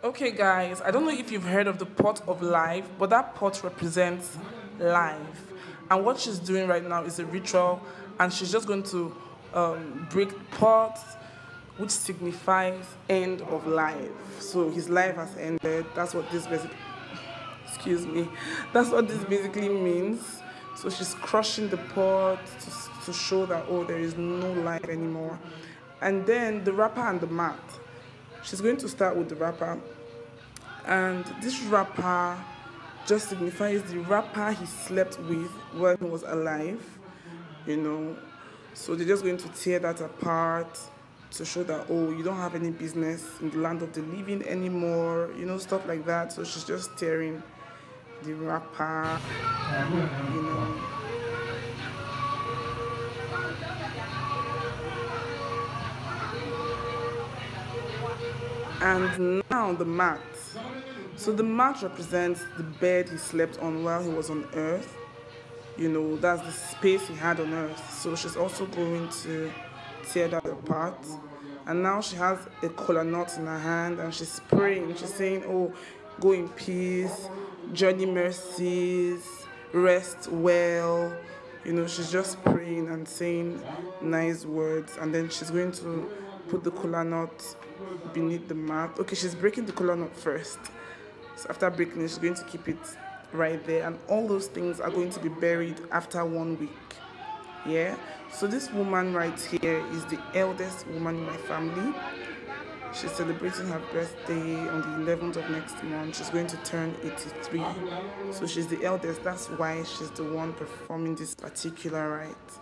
Okay, guys, I don't know if you've heard of the pot of life, but that pot represents life. And what she's doing right now is a ritual, and she's just going to break the pot, which signifies end of life. So his life has ended. That's what this basically, excuse me, that's what this basically means. So she's crushing the pot to show that, oh, there is no life anymore. And then the wrapper and the mat. She's going to start with the wrapper, and this wrapper just signifies the wrapper he slept with when he was alive, you know. So they're just going to tear that apart to show that, oh, you don't have any business in the land of the living anymore, stuff like that. So she's just tearing the wrapper, you know. And now the mat. So the mat represents the bed he slept on while he was on earth. That's the space he had on earth. So she's also going to tear that apart. And now she has a kola nut in her hand and she's praying. She's saying, oh, go in peace, journey mercies, rest well. She's just praying and saying nice words. And then she's going to put the kola nut beneath the mat. Okay, she's breaking the kola nut first. So after breaking it, she's going to keep it right there. And all those things are going to be buried after 1 week. Yeah? So this woman right here is the eldest woman in my family. She's celebrating her birthday on the 11th of next month. She's going to turn 83. So she's the eldest. That's why she's the one performing this particular rite.